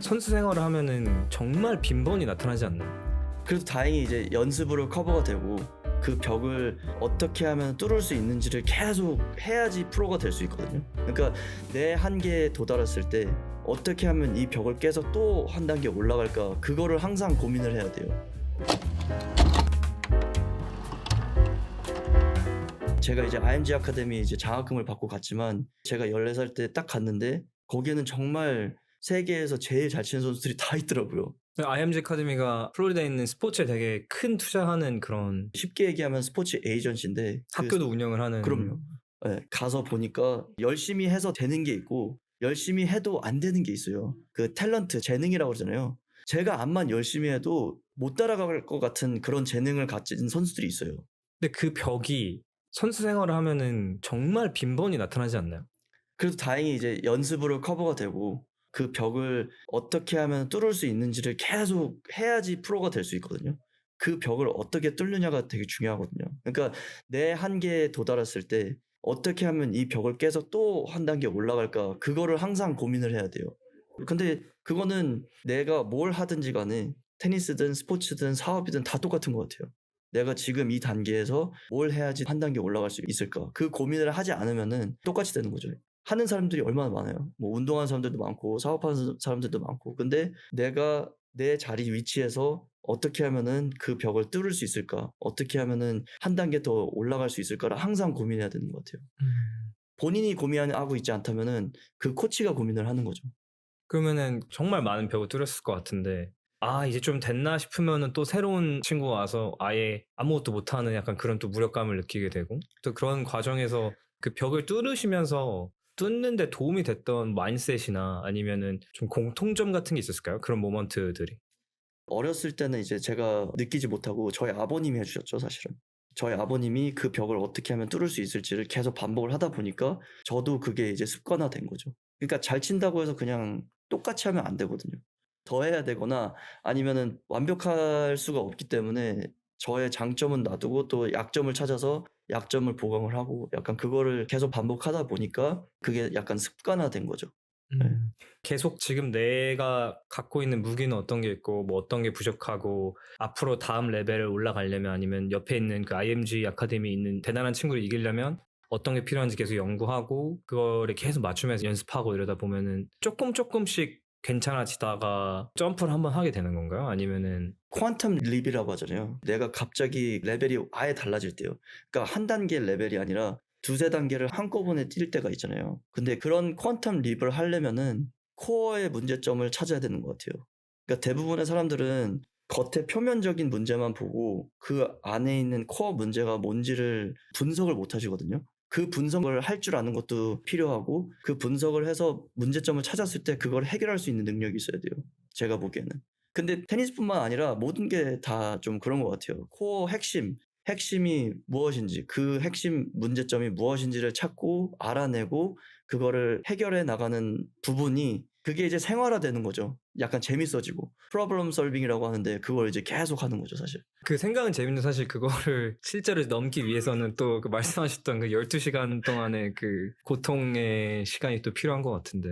선수 생활을 하면은 정말 빈번히 나타나지 않나요? 그래도 다행히 이제 연습으로 커버가 되고 그 벽을 어떻게 하면 뚫을 수 있는지를 계속 해야지 프로가 될 수 있거든요. 그러니까 내 한계에 도달했을 때 어떻게 하면 이 벽을 깨서 또 한 단계 올라갈까, 그거를 항상 고민을 해야 돼요. 제가 이제 IMG 아카데미 이제 장학금을 받고 갔지만, 제가 14살 때 딱 갔는데 거기에는 정말 세계에서 제일 잘 치는 선수들이 다 있더라고요. IMG 아카데미가 플로리다에 있는 스포츠에 되게 큰 투자하는 그런 쉽게 얘기하면 스포츠 에이전시인데, 학교도 운영을 하는. 그럼요. 예, 가서 보니까 열심히 해서 되는 게 있고 열심히 해도 안 되는 게 있어요. 그 탤런트, 재능이라고 그러잖아요. 제가 암만 열심히 해도 못 따라갈 것 같은 그런 재능을 가진 선수들이 있어요. 근데 그 벽이 선수 생활을 하면은 정말 빈번히 나타나지 않나요? 그래도 다행히 이제 연습으로 커버가 되고 그 벽을 어떻게 하면 뚫을 수 있는지를 계속 해야지 프로가 될 수 있거든요. 그 벽을 어떻게 뚫느냐가 되게 중요하거든요. 그러니까 내 한계에 도달했을 때 어떻게 하면 이 벽을 깨서 또 한 단계 올라갈까, 그거를 항상 고민을 해야 돼요. 근데 그거는 내가 뭘 하든지 간에 테니스든 스포츠든 사업이든 다 똑같은 것 같아요. 내가 지금 이 단계에서 뭘 해야지 한 단계 올라갈 수 있을까? 그 고민을 하지 않으면은 똑같이 되는 거죠. 하는 사람들이 얼마나 많아요. 뭐 운동하는 사람들도 많고 사업하는 사람들도 많고. 근데 내가 내 자리 위치에서 어떻게 하면은 그 벽을 뚫을 수 있을까? 어떻게 하면은 한 단계 더 올라갈 수 있을까를 항상 고민해야 되는 것 같아요. 본인이 고민하고 있지 않다면은 그 코치가 고민을 하는 거죠. 그러면은 정말 많은 벽을 뚫었을 것 같은데, 이제 좀 됐나 싶으면은 또 새로운 친구가 와서 아예 아무것도 못하는 약간 그런 또 무력감을 느끼게 되고, 또 그런 과정에서 그 벽을 뚫으시면서 뚫는 데 도움이 됐던 마인드셋이나 아니면은 좀 공통점 같은 게 있었을까요? 그런 모먼트들이. 어렸을 때는 이제 제가 느끼지 못하고 저희 아버님이 해주셨죠, 사실은. 저희 아버님이 그 벽을 어떻게 하면 뚫을 수 있을지를 계속 반복을 하다 보니까 저도 그게 이제 습관화된 거죠. 그러니까 잘 친다고 해서 그냥 똑같이 하면 안 되거든요. 더 해야 되거나 아니면은 완벽할 수가 없기 때문에 저의 장점은 놔두고 또 약점을 찾아서 약점을 보강을 하고, 약간 그거를 계속 반복하다 보니까 그게 약간 습관화된 거죠. 네. 계속 지금 내가 갖고 있는 무기는 어떤 게 있고 뭐 어떤 게 부족하고 앞으로 다음 레벨을 올라가려면 아니면 옆에 있는 그 IMG 아카데미에 있는 대단한 친구를 이기려면 어떤 게 필요한지 계속 연구하고 그거를 계속 맞추면서 연습하고 이러다 보면은 조금씩 괜찮아지다가 점프를 한번 하게 되는 건가요? 아니면은 퀀텀 립이라고 하잖아요. 내가 갑자기 레벨이 아예 달라질 때요. 그러니까 한 단계 레벨이 아니라 두세 단계를 한꺼번에 뛸 때가 있잖아요. 근데 그런 퀀텀 립을 하려면은 코어의 문제점을 찾아야 되는 것 같아요. 그러니까 대부분의 사람들은 겉의 표면적인 문제만 보고 그 안에 있는 코어 문제가 뭔지를 분석을 못 하시거든요. 그 분석을 할 줄 아는 것도 필요하고, 그 분석을 해서 문제점을 찾았을 때 그걸 해결할 수 있는 능력이 있어야 돼요, 제가 보기에는. 근데 테니스뿐만 아니라 모든 게 다 좀 그런 것 같아요. 코어 핵심이 무엇인지, 그 핵심 문제점이 무엇인지를 찾고 알아내고 그거를 해결해 나가는 부분이, 그게 이제 생활화되는 거죠. 약간 재밌어지고. 프로블럼 솔빙이라고 하는데 그걸 이제 계속 하는 거죠, 사실. 그 생각은 재밌는데 사실 그거를 실제로 넘기 위해서는 또 그 말씀하셨던 그 12시간 동안의 그 고통의 시간이 또 필요한 것 같은데.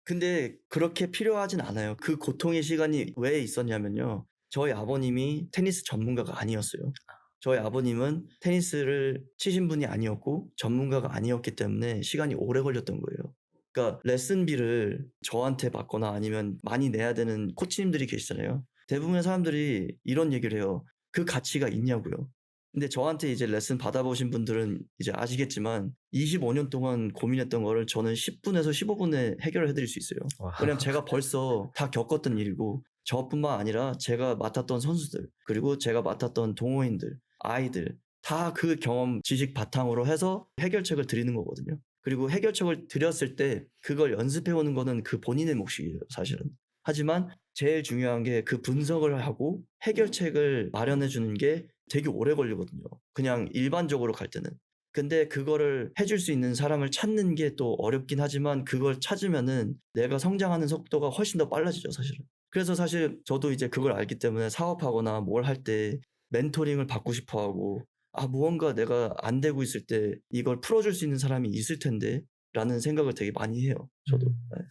근데 그렇게 필요하진 않아요. 그 고통의 시간이 왜 있었냐면요, 저희 아버님이 테니스 전문가가 아니었어요. 저희 아버님은 테니스를 치신 분이 아니었고 전문가가 아니었기 때문에 시간이 오래 걸렸던 거예요. 그러니까 레슨비를 저한테 받거나 아니면 많이 내야 되는 코치님들이 계시잖아요. 대부분의 사람들이 이런 얘기를 해요. 그 가치가 있냐고요. 근데 저한테 이제 레슨 받아보신 분들은 이제 아시겠지만 25년 동안 고민했던 거를 저는 10분에서 15분에 해결을 해드릴 수 있어요. 와. 왜냐면 제가 벌써 다 겪었던 일이고, 저뿐만 아니라 제가 맡았던 선수들, 그리고 제가 맡았던 동호인들, 아이들, 다 그 경험 지식 바탕으로 해서 해결책을 드리는 거거든요. 그리고 해결책을 드렸을 때 그걸 연습해 오는 거는 그 본인의 몫이에요, 사실은. 하지만 제일 중요한 게 그 분석을 하고 해결책을 마련해 주는 게 되게 오래 걸리거든요, 그냥 일반적으로 갈 때는. 근데 그거를 해줄 수 있는 사람을 찾는 게 또 어렵긴 하지만, 그걸 찾으면은 내가 성장하는 속도가 훨씬 더 빨라지죠, 사실은. 그래서 사실 저도 이제 그걸 알기 때문에 사업하거나 뭘 할 때 멘토링을 받고 싶어 하고, 무언가 내가 안 되고 있을 때 이걸 풀어줄 수 있는 사람이 있을 텐데 라는 생각을 되게 많이 해요, 저도. 네.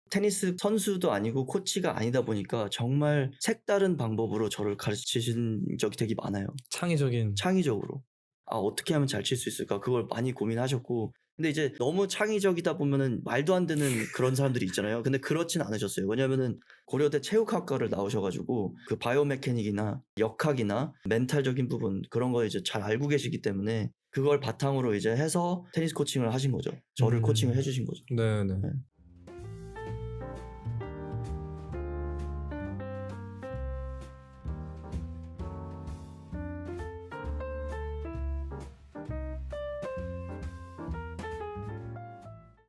테니스 선수도 아니고 코치가 아니다 보니까 정말 색다른 방법으로 저를 가르치신 적이 되게 많아요. 창의적인. 창의적으로. 아, 어떻게 하면 잘 칠 수 있을까? 그걸 많이 고민하셨고. 근데 이제 너무 창의적이다 보면은 말도 안 되는 그런 사람들이 있잖아요. 근데 그렇진 않으셨어요. 왜냐면은 고려대 체육학과를 나오셔가지고 그 바이오메카닉이나 역학이나 멘탈적인 부분 그런 거 이제 잘 알고 계시기 때문에 그걸 바탕으로 이제 해서 테니스 코칭을 하신 거죠. 저를 코칭을 해주신 거죠. 네네. 네.